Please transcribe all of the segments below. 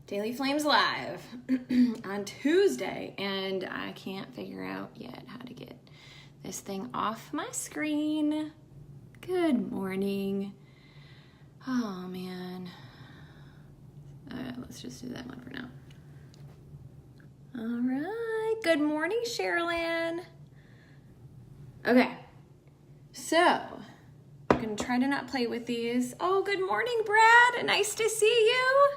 Daily Flames Live on Tuesday, and I can't figure out yet how to get this thing off my screen. Good morning. Oh man. Let's just do that one for now. All right. Good morning, Sherilyn. Okay. So, I'm going to try to not play with these. Oh, good morning, Brad. Nice to see you.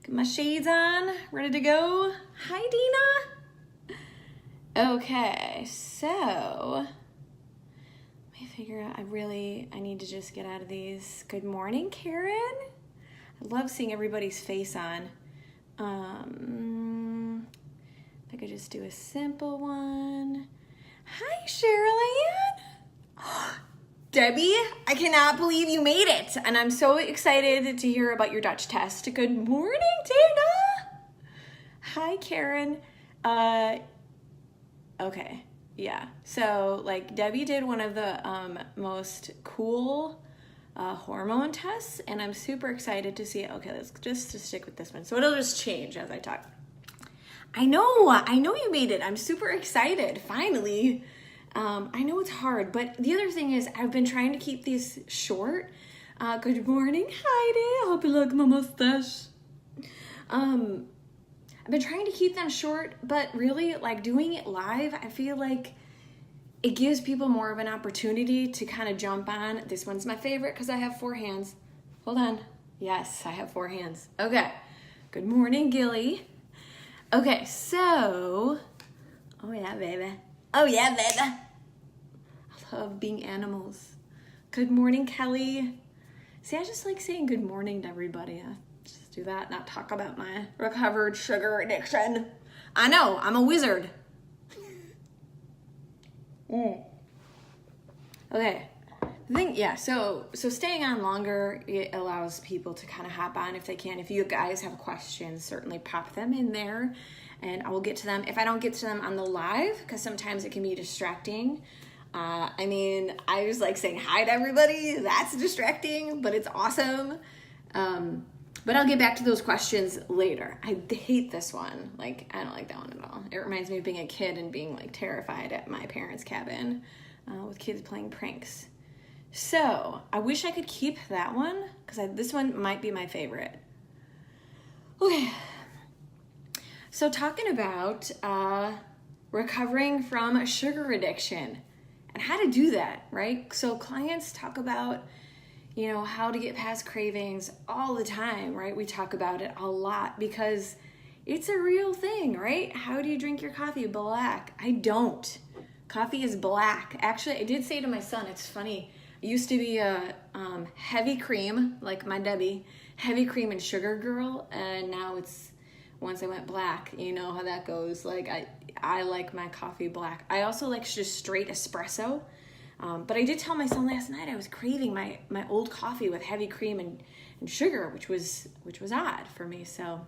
Get my shades on. Ready to go. Hi, Dina. Okay, so let me figure out. I need to just get out of these. Good morning, Karen. I love seeing everybody's face on. If I could just do a simple one. Hi, Sherilyn. Debbie, I cannot believe you made it. And I'm so excited to hear about your Dutch test. Good morning, Dana. Hi, Karen. Okay, yeah. So, Debbie did one of the most cool hormone tests, and I'm super excited to see it. Okay, let's just stick with this one. So it'll just change as I talk. I know you made it. I'm super excited, finally. I know it's hard, but the other thing is I've been trying to keep these short. Good morning, Heidi. I hope you like my mustache. I've been trying to keep them short, but really, doing it live, I feel like it gives people more of an opportunity to kind of jump on. This one's my favorite because I have 4 hands. Hold on. Yes, I have 4 hands. Okay. Good morning, Gilly. Okay, so, oh yeah, baby. Oh yeah, baby. I love being animals. Good morning, Kelly. See, I just like saying good morning to everybody. I just do that, not talk about my recovered sugar addiction. I know, I'm a wizard. Okay. So staying on longer, it allows people to kind of hop on if they can. If you guys have questions, certainly pop them in there and I will get to them. If I don't get to them on the live, because sometimes it can be distracting. I just like saying hi to everybody. That's distracting, but it's awesome. But I'll get back to those questions later. I hate this one. I don't like that one at all. It reminds me of being a kid and being terrified at my parents' cabin with kids playing pranks. So I wish I could keep that one because this one might be my favorite. Okay. So talking about recovering from sugar addiction and how to do that, right? So clients talk about, how to get past cravings all the time, right? We talk about it a lot because it's a real thing, right? How do you drink your coffee black? I don't. Coffee is black. Actually, I did say to my son, it's funny. I used to be a heavy cream, like my Debbie, heavy cream and sugar girl, and now it's, once I went black, you know how that goes. I like my coffee black. I also like just straight espresso, but I did tell my son last night I was craving my old coffee with heavy cream and sugar, which was odd for me. So,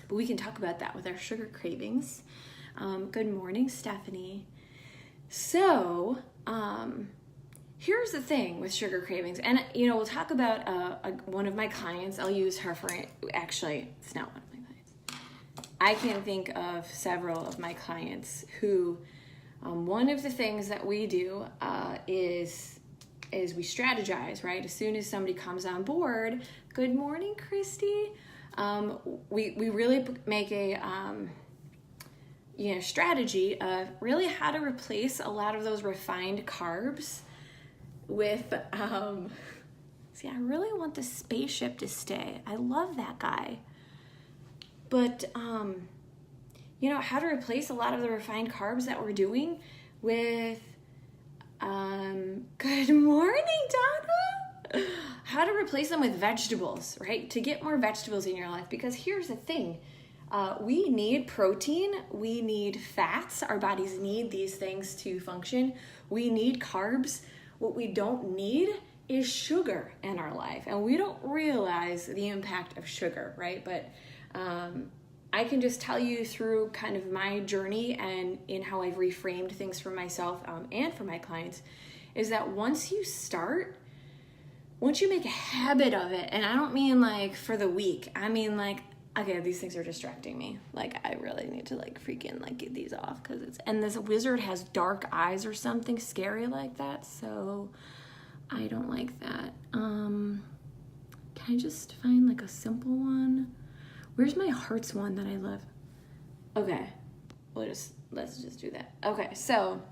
but we can talk about that with our sugar cravings. Good morning, Stephanie. So, here's the thing with sugar cravings, and we'll talk about one of my clients. I'll use her for, actually, it's not one of my clients. I can think of several of my clients who, one of the things that we do is we strategize, right? As soon as somebody comes on board, good morning, Christy. We really make a strategy of really how to replace a lot of those refined carbs with, see, I really want the spaceship to stay. I love that guy. But, how to replace a lot of the refined carbs that we're doing with, good morning, Donna. How to replace them with vegetables, right? To get more vegetables in your life. Because here's the thing. We need protein, we need fats, our bodies need these things to function. We need carbs. What we don't need is sugar in our life, and we don't realize the impact of sugar, right? But I can just tell you through kind of my journey and in how I've reframed things for myself and for my clients, is that once you make a habit of it, and I don't mean for the week, I mean Okay, these things are distracting me. Like, I really need to like freaking like get these off because and this wizard has dark eyes or something scary like that, so I don't like that. Can I just find like a simple one? Where's my hearts one that I love? Okay, let's just do that. Okay, so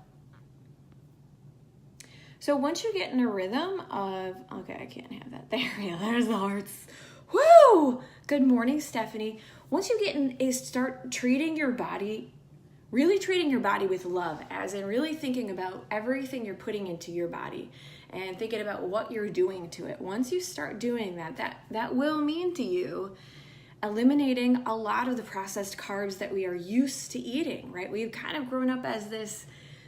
once you get in a rhythm of, okay, I can't have that. There we go, there's the hearts. Woo! Good morning, Stephanie. Once you get in, start treating your body, really treating your body with love, as in really thinking about everything you're putting into your body and thinking about what you're doing to it. Once you start doing that will mean to you eliminating a lot of the processed carbs that we are used to eating, right? We've kind of grown up as this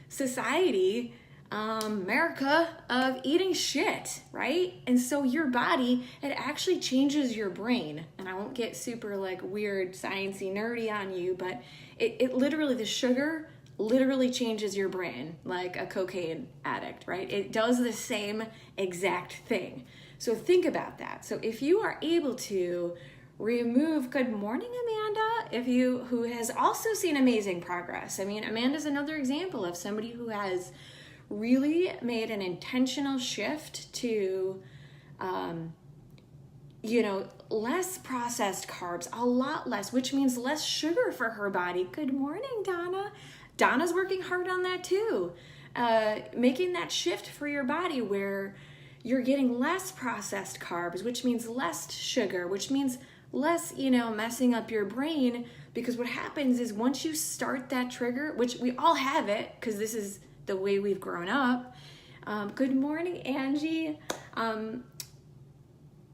society, America, of eating shit, right? And so your body, it actually changes your brain. And I won't get super like weird, sciencey, nerdy on you, but it literally, the sugar literally changes your brain like a cocaine addict, right? It does the same exact thing. So think about that. So if you are able to remove, good morning, Amanda, who has also seen amazing progress. I mean, Amanda's another example of somebody who has really made an intentional shift to, less processed carbs, a lot less, which means less sugar for her body. Good morning, Donna. Donna's working hard on that too. Making that shift for your body where you're getting less processed carbs, which means less sugar, which means less, messing up your brain. Because what happens is once you start that trigger, which we all have it, because this is the way we've grown up. Good morning, Angie.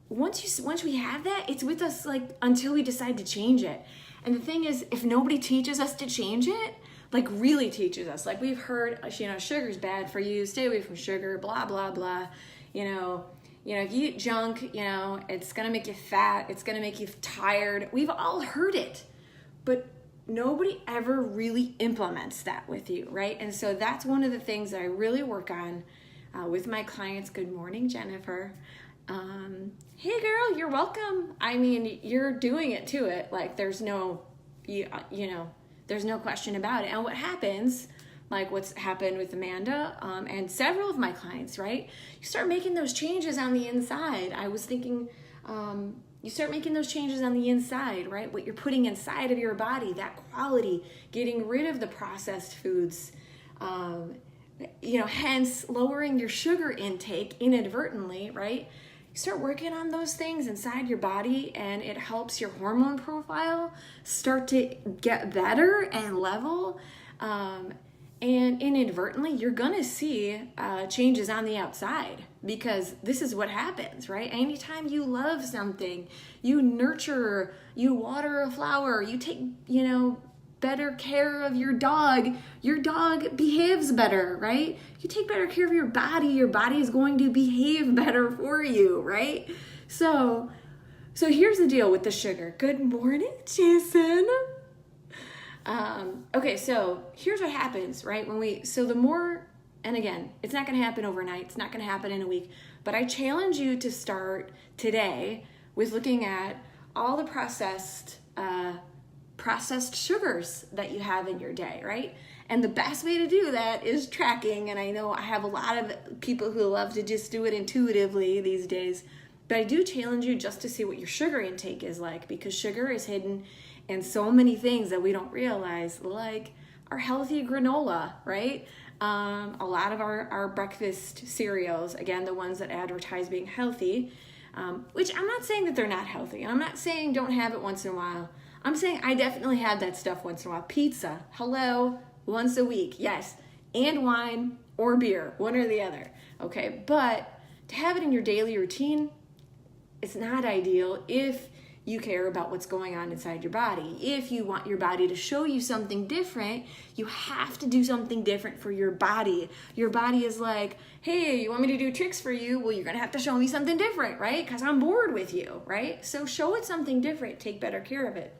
Once we have that, it's with us like until we decide to change it. And the thing is, if nobody teaches us to change it, like really teaches us, like we've heard, sugar's bad for you, stay away from sugar, blah, blah, blah. If you eat junk, it's gonna make you fat, it's gonna make you tired. We've all heard it, but nobody ever really implements that with you, right? And so that's one of the things that I really work on with my clients. Good morning, Jennifer. Hey girl, you're welcome. I mean, you're doing it to it. Like there's no, there's no question about it. And what happens, like what's happened with Amanda and several of my clients, right? You start making those changes on the inside. I was thinking, you start making those changes on the inside, right? What you're putting inside of your body, that quality, getting rid of the processed foods, hence lowering your sugar intake inadvertently, right? You start working on those things inside your body and it helps your hormone profile start to get better and level. And inadvertently, you're gonna see changes on the outside because this is what happens, right? Anytime you love something, you nurture, you water a flower, you take, better care of your dog behaves better, right? You take better care of your body is going to behave better for you, right? So here's the deal with the sugar. Good morning, Jason. Okay, so here's what happens, right? The more, and again, it's not going to happen overnight. It's not going to happen in a week, but I challenge you to start today with looking at all the processed sugars that you have in your day, right? And the best way to do that is tracking. And I know I have a lot of people who love to just do it intuitively these days, but I do challenge you just to see what your sugar intake is like, because sugar is hidden in so many things that we don't realize, like our healthy granola, right? A lot of our breakfast cereals, again, the ones that advertise being healthy, which I'm not saying that they're not healthy. And I'm not saying don't have it once in a while. I'm saying I definitely have that stuff once in a while. Pizza, hello, once a week, yes. And wine or beer, one or the other, okay? But to have it in your daily routine, it's not ideal if you care about what's going on inside your body. If you want your body to show you something different, you have to do something different for your body. Your body is like, hey, you want me to do tricks for you? Well, you're gonna have to show me something different, right? Because I'm bored with you, right? So show it something different, take better care of it.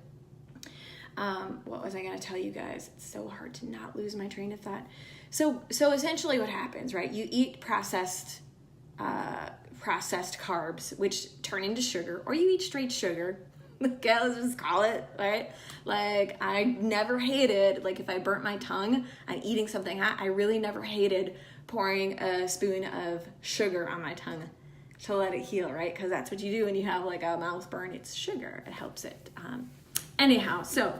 What was I gonna tell you guys? It's so hard to not lose my train of thought. So essentially what happens, right? You eat processed carbs, which turn into sugar, or you eat straight sugar, Okay, let's just call it, right? Like, I never hated, like, if I burnt my tongue on eating something hot, I really never hated pouring a spoon of sugar on my tongue to let it heal, right? Because that's what you do when you have like a mouth burn. It's sugar. It helps it. Anyhow, so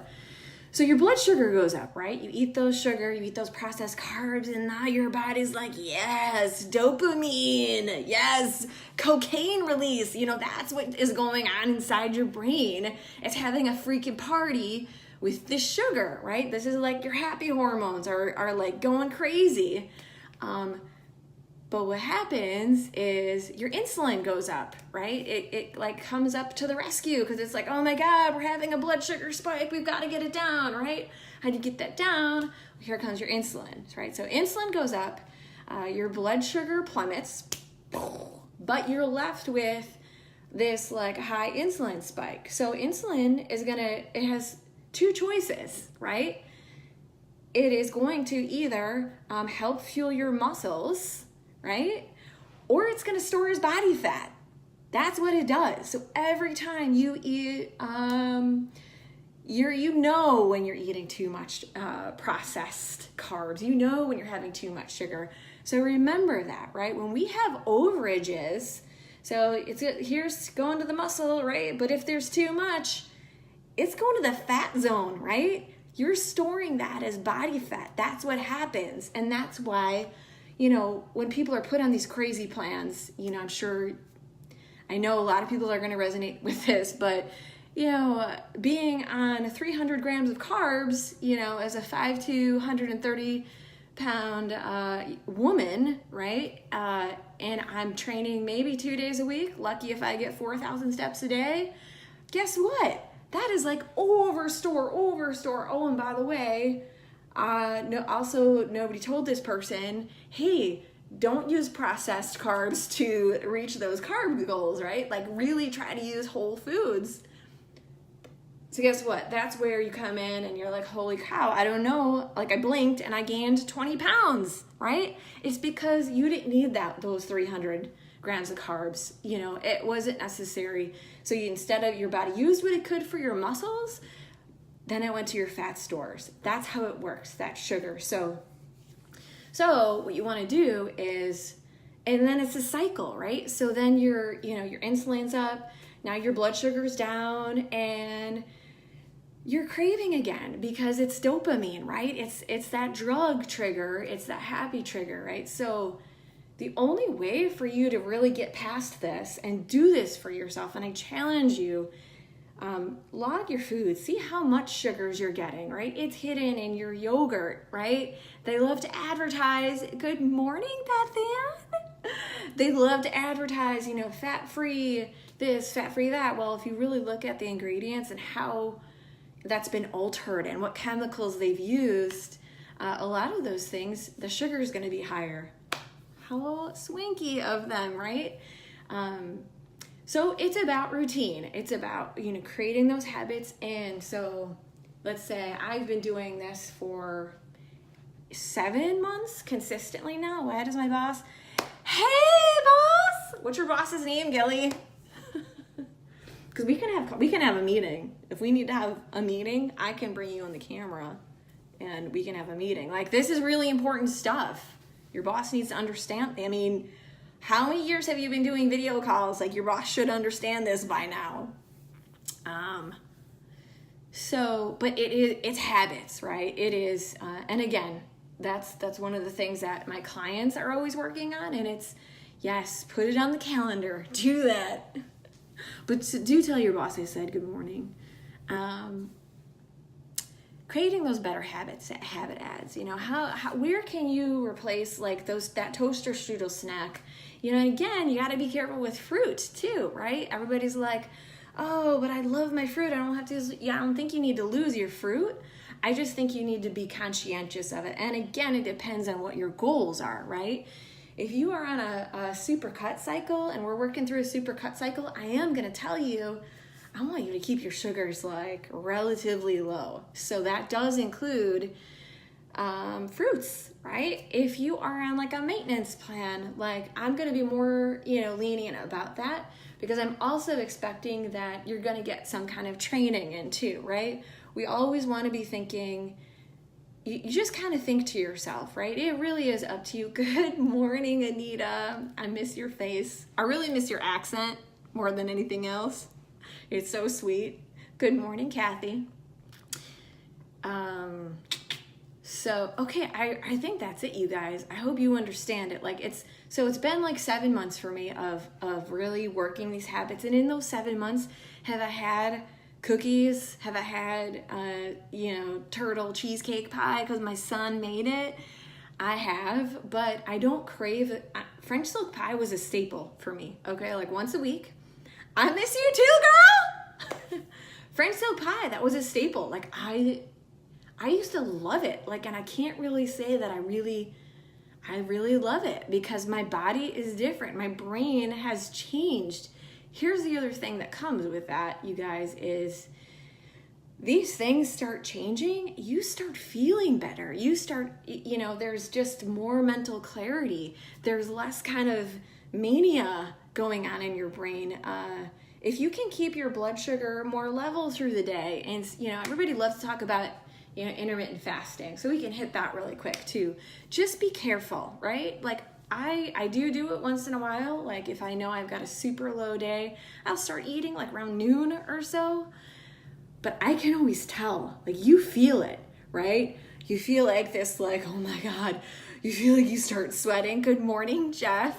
your blood sugar goes up, right? You eat those sugar, you eat those processed carbs, and now your body's like, yes, dopamine, yes, cocaine release. You know, that's what is going on inside your brain. It's having a freaking party with this sugar, right? This is like your happy hormones are like going crazy. But what happens is your insulin goes up, right? It like comes up to the rescue because it's like, oh my God, we're having a blood sugar spike. We've got to get it down, right? How do you get that down? Well, here comes your insulin, right? So insulin goes up, your blood sugar plummets, but you're left with this like high insulin spike. So insulin it has two choices, right? It is going to either help fuel your muscles, right? Or it's going to store as body fat. That's what it does. So every time you eat, you know when you're eating too much processed carbs. You know when you're having too much sugar. So remember that, right? When we have overages, so here's going to the muscle, right? But if there's too much, it's going to the fat zone, right? You're storing that as body fat. That's what happens. And that's why, you know, when people are put on these crazy plans, you know, I know a lot of people are going to resonate with this, but, you know, being on 300 grams of carbs, you know, as a 5 to 130 pound woman, right? And I'm training maybe 2 days a week, lucky if I get 4,000 steps a day. Guess what? That is like overstore. Oh, and by the way, nobody told this person, hey, don't use processed carbs to reach those carb goals, right? Like really try to use whole foods. So guess what? That's where you come in and you're like, holy cow, I don't know. Like I blinked and I gained 20 pounds, right? It's because you didn't need those 300 grams of carbs. You know, it wasn't necessary. So instead of your body used what it could for your muscles, then it went to your fat stores. That's how it works, that sugar. So what you want to do is, and then it's a cycle, right? So then your insulin's up, now your blood sugar's down, and you're craving again because it's dopamine, right? It's that drug trigger, it's that happy trigger, right? So the only way for you to really get past this and do this for yourself, and I challenge you, log your food, see how much sugars you're getting, right? It's hidden in your yogurt, right? They love to advertise, good morning, Beth Ann. They love to advertise, you know, fat-free this, fat-free that. Well, if you really look at the ingredients and how that's been altered and what chemicals they've used, a lot of those things, the sugar is going to be higher. How swanky of them, right? So it's about routine. It's about, you know, creating those habits. And so let's say I've been doing this for 7 months consistently now. Why does my boss, hey boss, what's your boss's name, Gilly? Because we can have a meeting. If we need to have a meeting, I can bring you on the camera and we can have a meeting. Like, this is really important stuff. Your boss needs to understand. I mean, how many years have you been doing video calls? Like, your boss should understand this by now. But it's habits, right? It is, and again, that's one of the things that my clients are always working on, and it's, yes, put it on the calendar, do that. But do tell your boss I said good morning. Creating those better habits, habit ads, you know, where can you replace like that toaster strudel snack? You know, again, you got to be careful with fruit too, right? Everybody's like, oh, but I love my fruit. I don't think you need to lose your fruit. I just think you need to be conscientious of it. And again, it depends on what your goals are, right? If you are on a super cut cycle and we're working through a super cut cycle, I am going to tell you, I want you to keep your sugars like relatively low. So that does include fruits, right? If you are on like a maintenance plan, like I'm going to be more, lenient about that, because I'm also expecting that you're going to get some kind of training in too, right? We always want to be thinking, you just kind of think to yourself, right? It really is up to you. Good morning, Anita. I miss your face. I really miss your accent more than anything else. It's so sweet. Good morning, Kathy. Okay, I think that's it, you guys. I hope you understand it. Like it's been like 7 months for me of really working these habits. And in those 7 months, have I had cookies? Have I had, turtle cheesecake pie because my son made it? I have, but I don't crave it. French silk pie was a staple for me, okay? Like once a week. I miss you too, girl! French silk pie, that was a staple. Like I used to love it. Like, and I can't really say that I really love it because my body is different. My brain has changed. Here's the other thing that comes with that, you guys, is these things start changing. You start feeling better. You start, there's just more mental clarity. There's less kind of mania going on in your brain. If you can keep your blood sugar more level through the day, and, everybody loves to talk about intermittent fasting. So we can hit that really quick too. Just be careful, right? Like I do it once in a while. Like if I know I've got a super low day, I'll start eating like around noon or so. But I can always tell, like you feel it, right? You feel like this, like, oh my God, you feel like you start sweating. Good morning, Jeff.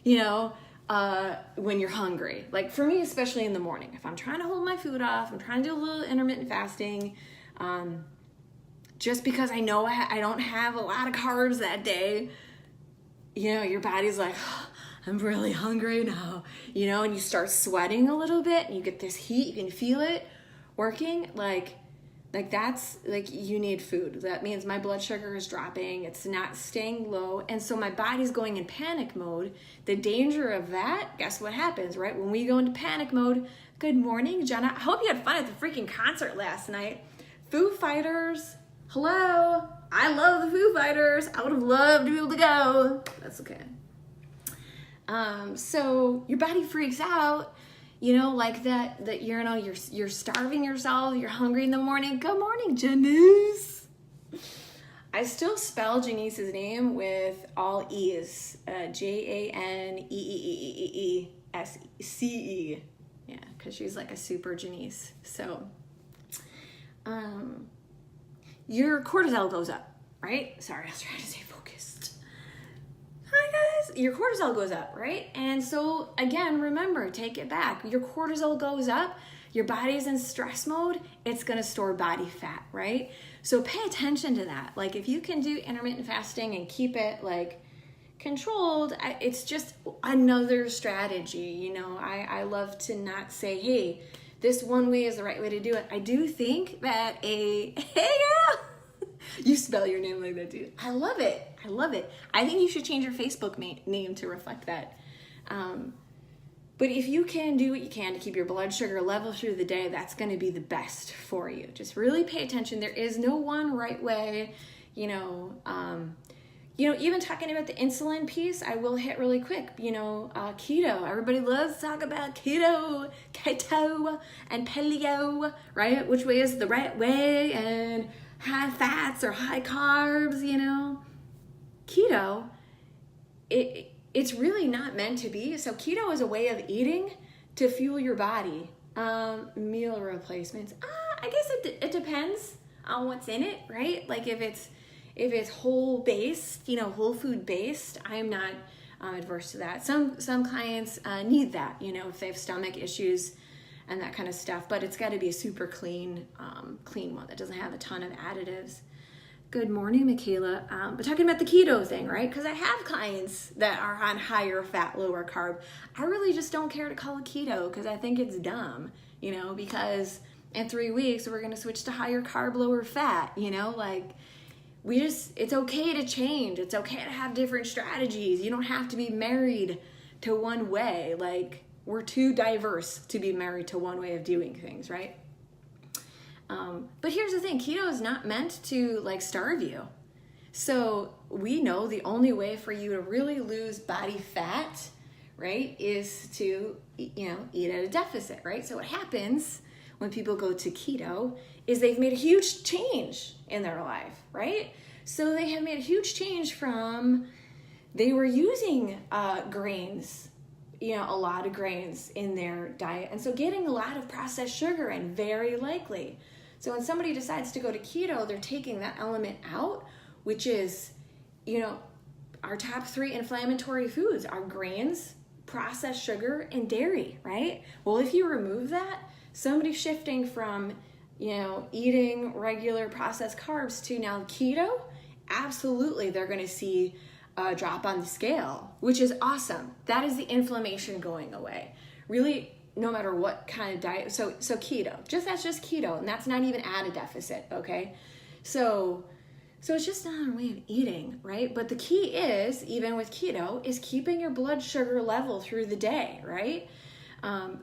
When you're hungry, like for me, especially in the morning, if I'm trying to hold my food off, I'm trying to do a little intermittent fasting, just because I know I don't have a lot of carbs that day, your body's like, oh, I'm really hungry now, and you start sweating a little bit and you get this heat, you can feel it working, like that's like you need food. That means my blood sugar is dropping, it's not staying low, and so my body's going in panic mode. The danger of that, guess what happens, right? When we go into panic mode, good morning, Jenna. I hope you had fun at the freaking concert last night. Foo Fighters, hello. I love the Foo Fighters. I would have loved to be able to go. That's okay. So your body freaks out, like that you're starving yourself, you're hungry in the morning. Good morning, Janice. I still spell Janice's name with all E's, JANEEEEESCE. Yeah, because she's like a super Janice. So, your cortisol goes up, right? Sorry, I was trying to stay focused. Hi guys, your cortisol goes up, right? And so again, remember, take it back. Your cortisol goes up, your body's in stress mode, it's gonna store body fat, right? So pay attention to that. Like if you can do intermittent fasting and keep it like controlled, it's just another strategy. I love to not say, hey, this one way is the right way to do it. I do think that hey girl, you spell your name like that, dude. I love it. I think you should change your Facebook name to reflect that. But if you can do what you can to keep your blood sugar level through the day, that's going to be the best for you. Just really pay attention. There is no one right way, even talking about the insulin piece, I will hit really quick, keto. Everybody loves to talk about keto and paleo, right? Which way is the right way, and high fats or high carbs, Keto, it's really not meant to be. So keto is a way of eating to fuel your body. Meal replacements, I guess it depends on what's in it, right? Like if it's whole based, whole food based, I'm not adverse to that. Some clients need that, if they have stomach issues and that kind of stuff, but it's got to be a super clean one that doesn't have a ton of additives. Good morning, Michaela. But talking about the keto thing, right? Because I have clients that are on higher fat, lower carb. I really just don't care to call it keto because I think it's dumb, because in 3 weeks we're going to switch to higher carb, lower fat, it's okay to change. It's okay to have different strategies. You don't have to be married to one way. Like, we're too diverse to be married to one way of doing things, right? But here's the thing, keto is not meant to starve you. So we know the only way for you to really lose body fat, right, is to, eat at a deficit, right? So what happens when people go to keto is they've made a huge change in their life, right? So they have made a huge change from, they were using grains, a lot of grains in their diet. And so getting a lot of processed sugar in, very likely. So when somebody decides to go to keto, they're taking that element out, which is, our top 3 inflammatory foods are grains, processed sugar, and dairy, right? Well, if you remove that, somebody shifting from, eating regular processed carbs to now keto, absolutely they're going to see a drop on the scale, which is awesome. That is the inflammation going away. Really, no matter what kind of diet. So keto, that's just keto, and that's not even at a deficit, okay? So it's just another way of eating, right? But the key is, even with keto, is keeping your blood sugar level through the day, right?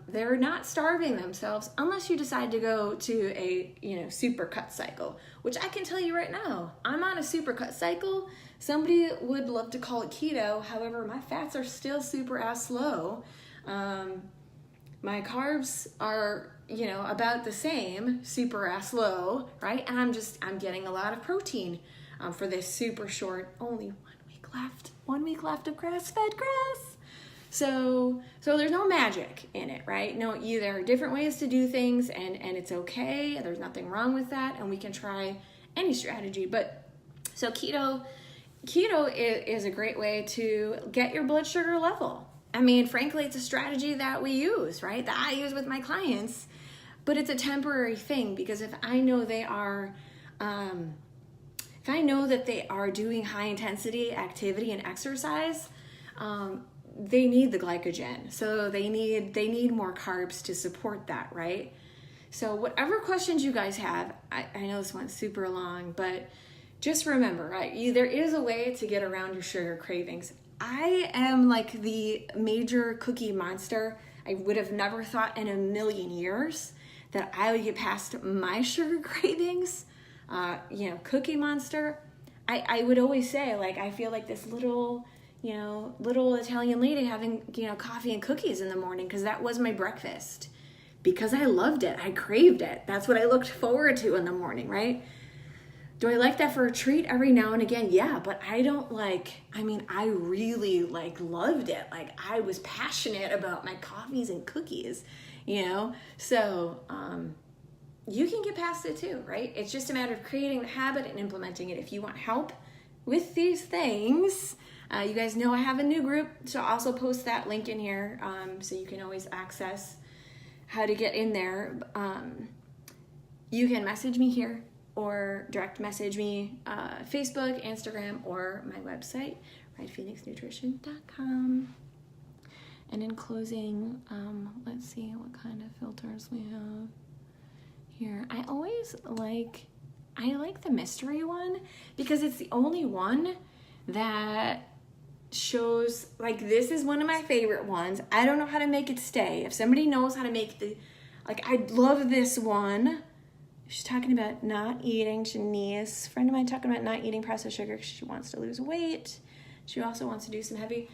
They're not starving themselves unless you decide to go to a, super cut cycle, which I can tell you right now, I'm on a super cut cycle. Somebody would love to call it keto. However, my fats are still super ass low. My carbs are, about the same, super ass low, right? And I'm getting a lot of protein for this super short, only 1 week left of grass-fed grass. So there's no magic in it, right? No, there are different ways to do things, and it's okay. There's nothing wrong with that, and we can try any strategy. But so keto is a great way to get your blood sugar level. I mean, frankly, it's a strategy that we use, right? That I use with my clients, but it's a temporary thing, because if I know they are, that they are doing high intensity activity and exercise, they need the glycogen. So they need more carbs to support that, right? So whatever questions you guys have, I know this went super long, but just remember, right? There is a way to get around your sugar cravings. I am like the major cookie monster. I would have never thought in a million years that I would get past my sugar cravings. Cookie monster. I would always say, like, I feel like this little Italian lady having, coffee and cookies in the morning, because that was my breakfast. Because I loved it. I craved it. That's what I looked forward to in the morning, right? Do I like that for a treat every now and again? Yeah, but I really loved it. Like, I was passionate about my coffees and cookies, So, you can get past it too, right? It's just a matter of creating the habit and implementing it. If you want help with these things, you guys know I have a new group, so I'll also post that link in here, so you can always access how to get in there. You can message me here or direct message me, Facebook, Instagram, or my website, redphoenixnutrition.com. And in closing, let's see what kind of filters we have here. I like the mystery one, because it's the only one that shows, like, this is one of my favorite ones. I don't know how to make it stay. If somebody knows how to make I love this one. She's talking about not eating. Janice, a friend of mine, talking about not eating processed sugar because she wants to lose weight. She also wants to do some heavy.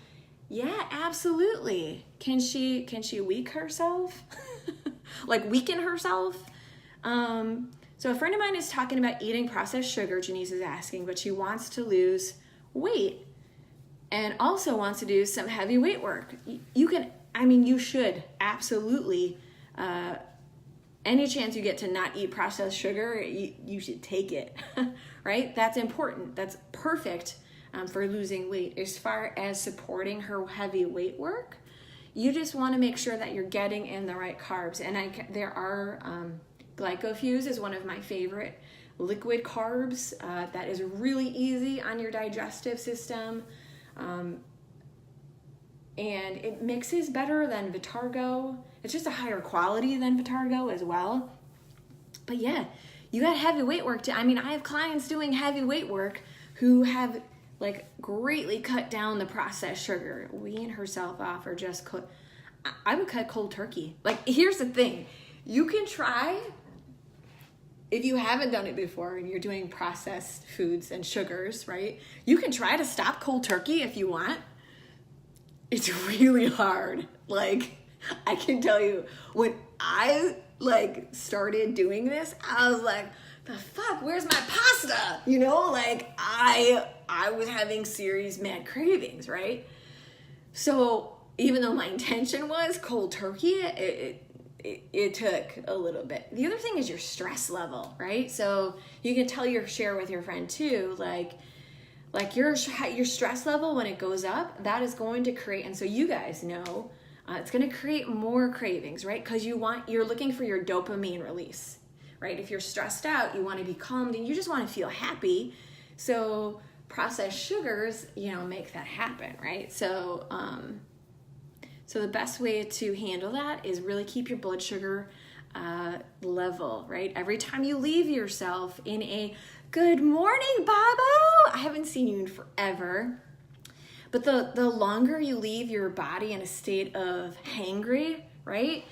Yeah, absolutely. Can she weaken herself? Weaken herself? So a friend of mine is talking about eating processed sugar, Janice is asking, but she wants to lose weight and also wants to do some heavy weight work. You should absolutely, any chance you get to not eat processed sugar, you should take it, right? That's important. That's perfect for losing weight. As far as supporting her heavy weight work, you just want to make sure that you're getting in the right carbs. And there are, Glycofuse is one of my favorite liquid carbs that is really easy on your digestive system. And it mixes better than Vitargo. It's just a higher quality than Vitargo as well. But yeah, you got heavy weight work. I have clients doing heavy weight work who have greatly cut down the processed sugar, wean herself off, or just I would cut cold turkey. Here's the thing. You can try if you haven't done it before and you're doing processed foods and sugars, right? You can try to stop cold turkey if you want. It's really hard. Like, I can tell you, when I like started doing this, I was like, the fuck, where's my pasta? You know, like I was having serious mad cravings, right? So even though my intention was cold turkey, it took a little bit. The other thing is your stress level, right? So you can share with your friend too, like your stress level, when it goes up, that is going to create, and so you guys know, it's going to create more cravings, right? Because you're looking for your dopamine release, right? If you're stressed out, you want to be calmed and you just want to feel happy. So processed sugars, make that happen, right? So the best way to handle that is really keep your blood sugar level, right? Every time you leave yourself in a good morning, Babo, I haven't seen you in forever. But the longer you leave your body in a state of hangry, right?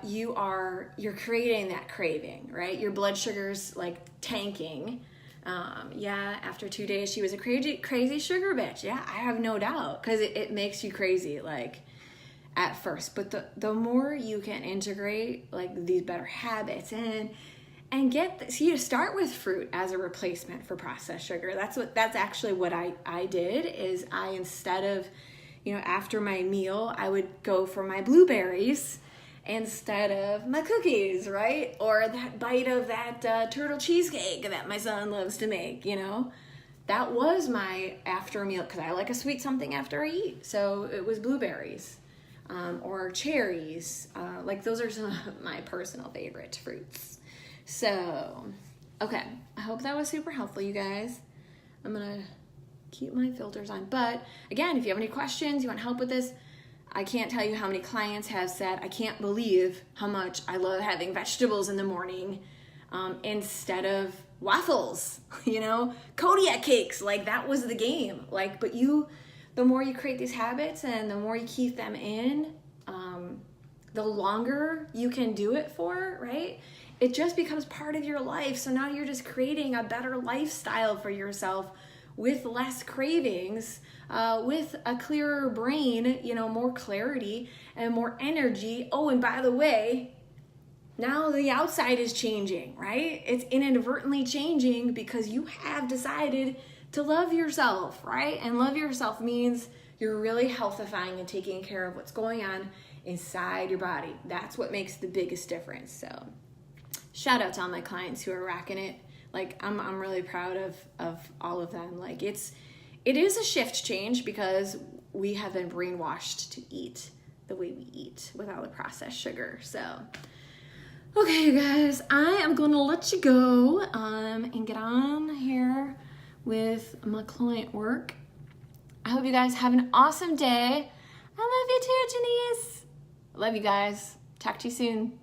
You're creating that craving, right? Your blood sugar's like tanking. After 2 days, she was a crazy sugar bitch. Yeah, I have no doubt, because it makes you crazy, like, at first. But the more you can integrate, like, these better habits and start with fruit as a replacement for processed sugar. That's actually what I did, is I, instead of, after my meal, I would go for my blueberries instead of my cookies, right? Or that bite of that turtle cheesecake that my son loves to make, That was my after meal, because I like a sweet something after I eat. So it was blueberries or cherries. Those are some of my personal favorite fruits. So, okay. I hope that was super helpful, you guys. I'm going to keep my filters on. But again, if you have any questions, you want help with this, I can't tell you how many clients have said, I can't believe how much I love having vegetables in the morning instead of waffles, Kodiak cakes. Like, that was the game. Like, but the more you create these habits and the more you keep them in, the longer you can do it for, right? It just becomes part of your life. So now you're just creating a better lifestyle for yourself with less cravings, with a clearer brain, more clarity and more energy. Oh, and by the way, now the outside is changing, right? It's inadvertently changing because you have decided to love yourself, right? And love yourself means you're really healthifying and taking care of what's going on inside your body. That's what makes the biggest difference. So shout out to all my clients who are rocking it. Like, I'm really proud of all of them. Like, it is a shift change because we have been brainwashed to eat the way we eat without the processed sugar. So, okay, you guys, I am going to let you go and get on here with my client work. I hope you guys have an awesome day. I love you too, Janice. Love you guys. Talk to you soon.